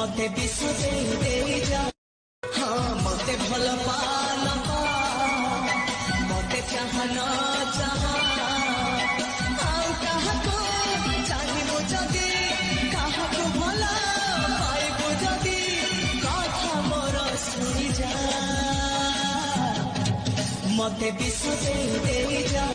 मते विश्व दे जा हाँ मते भल पान मते चाह न चाह चाहबू जदि काहकु भल पाइबू जदि कथा मोर शुणी जा मते विश्व दे जा।